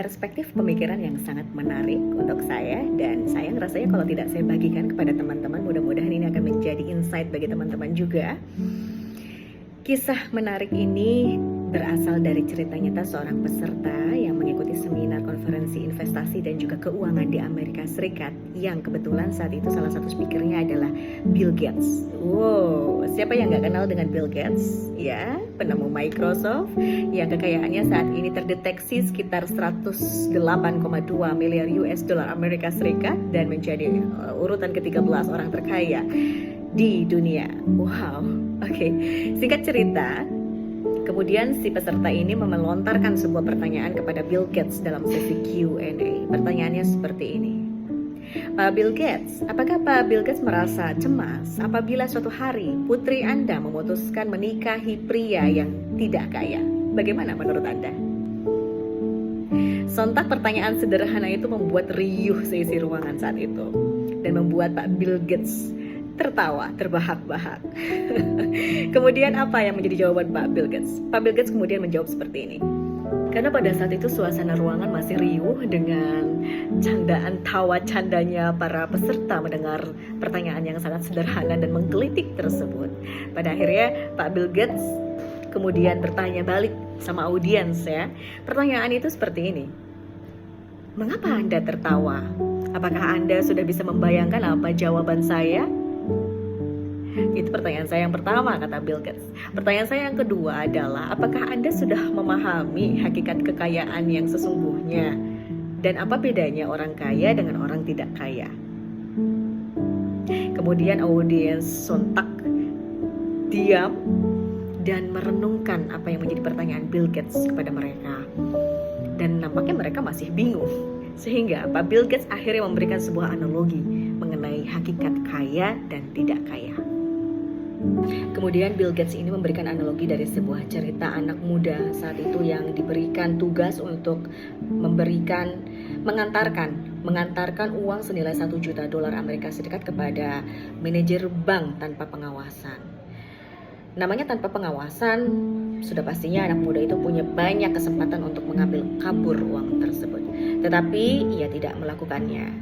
Perspektif pemikiran yang sangat menarik untuk saya, dan saya ngerasanya kalau tidak saya bagikan kepada teman-teman, mudah-mudahan ini akan menjadi insight bagi teman-teman juga. Kisah menarik ini berasal dari cerita nyata seorang peserta yang mengikuti seminar konferensi investasi dan juga keuangan di Amerika Serikat, yang kebetulan saat itu salah satu speakernya adalah Bill Gates. Wow, siapa yang nggak kenal dengan Bill Gates? Ya, penemu Microsoft yang kekayaannya saat ini terdeteksi sekitar 108,2 miliar US dollar Amerika Serikat dan menjadi urutan ke-13 orang terkaya di dunia. Wow, oke. Singkat cerita, kemudian si peserta ini melontarkan sebuah pertanyaan kepada Bill Gates dalam sesi Q&A. Pertanyaannya seperti ini. Pak Bill Gates, apakah Pak Bill Gates merasa cemas apabila suatu hari putri Anda memutuskan menikahi pria yang tidak kaya? Bagaimana menurut Anda? Sontak pertanyaan sederhana itu membuat riuh seisi ruangan saat itu dan membuat Pak Bill Gates tertawa terbahak-bahak. Kemudian apa yang menjadi jawaban Pak Bill Gates? Pak Bill Gates kemudian menjawab seperti ini. Karena pada saat itu suasana ruangan masih riuh dengan candaan tawa candanya para peserta mendengar pertanyaan yang sangat sederhana dan menggelitik tersebut. Pada akhirnya Pak Bill Gates kemudian bertanya balik sama audiens ya. Pertanyaan itu seperti ini. Mengapa Anda tertawa? Apakah Anda sudah bisa membayangkan apa jawaban saya? Itu pertanyaan saya yang pertama, kata Bill Gates. Pertanyaan saya yang kedua adalah, apakah Anda sudah memahami hakikat kekayaan yang sesungguhnya? Dan apa bedanya orang kaya dengan orang tidak kaya? Kemudian audiens sontak diam dan merenungkan apa yang menjadi pertanyaan Bill Gates kepada mereka. Dan nampaknya mereka masih bingung. Sehingga Pak Bill Gates akhirnya memberikan sebuah analogi mengenai hakikat kaya dan tidak kaya. Kemudian Bill Gates ini memberikan analogi dari sebuah cerita anak muda saat itu yang diberikan tugas untuk mengantarkan uang senilai 1 juta dolar Amerika Serikat kepada manajer bank tanpa pengawasan. Namanya tanpa pengawasan, sudah pastinya anak muda itu punya banyak kesempatan untuk mengambil kabur uang tersebut. Tetapi ia tidak melakukannya.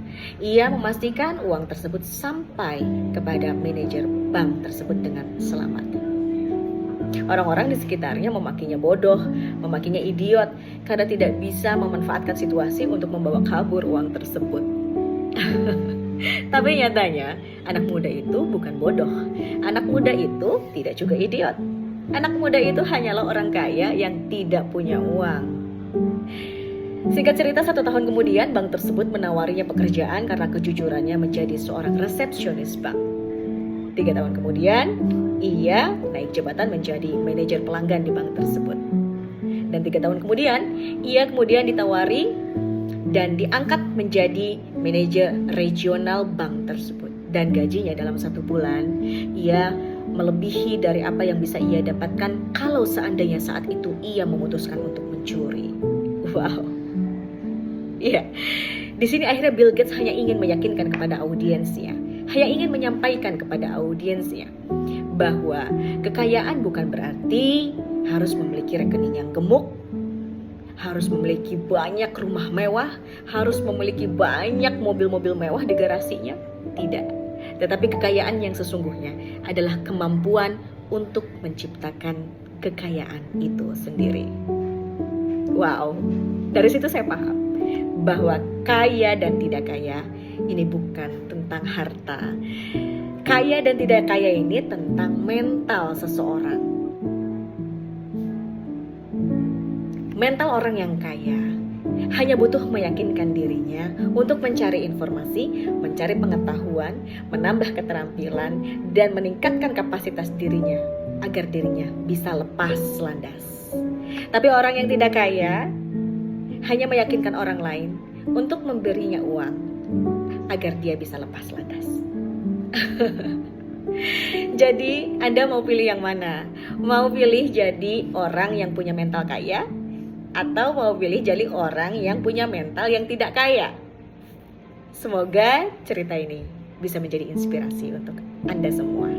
Ia memastikan uang tersebut sampai kepada manajer bank tersebut dengan selamat. Orang-orang di sekitarnya memakinya bodoh, memakinya idiot karena tidak bisa memanfaatkan situasi untuk membawa kabur uang tersebut. Tapi nyatanya anak muda itu bukan bodoh. Anak muda itu tidak juga idiot. Anak muda itu hanyalah orang kaya yang tidak punya uang. Singkat cerita, 1 tahun kemudian bank tersebut menawarinya pekerjaan karena kejujurannya menjadi seorang resepsionis bank. 3 tahun kemudian, ia naik jabatan menjadi manajer pelanggan di bank tersebut. Dan 3 tahun kemudian, ia kemudian ditawari dan diangkat menjadi manajer regional bank tersebut. Dan gajinya dalam 1 bulan, ia melebihi dari apa yang bisa ia dapatkan kalau seandainya saat itu ia memutuskan untuk mencuri. Wow. Iya, di sini akhirnya Bill Gates hanya ingin meyakinkan kepada audiensnya, hanya ingin menyampaikan kepada audiensnya bahwa kekayaan bukan berarti harus memiliki rekening yang gemuk, harus memiliki banyak rumah mewah, harus memiliki banyak mobil-mobil mewah di garasinya. Tidak. Tetapi kekayaan yang sesungguhnya adalah kemampuan untuk menciptakan kekayaan itu sendiri. Wow, dari situ saya paham bahwa kaya dan tidak kaya ini bukan tentang harta. Kaya dan tidak kaya ini tentang mental seseorang. Mental orang yang kaya hanya butuh meyakinkan dirinya untuk mencari informasi, mencari pengetahuan, menambah keterampilan, dan meningkatkan kapasitas dirinya agar dirinya bisa lepas landas. Tapi orang yang tidak kaya hanya meyakinkan orang lain untuk memberinya uang agar dia bisa lepas landas. Jadi Anda mau pilih yang mana? Mau pilih jadi orang yang punya mental kaya, atau mau pilih jadi orang yang punya mental yang tidak kaya? Semoga cerita ini bisa menjadi inspirasi untuk Anda semua.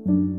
you.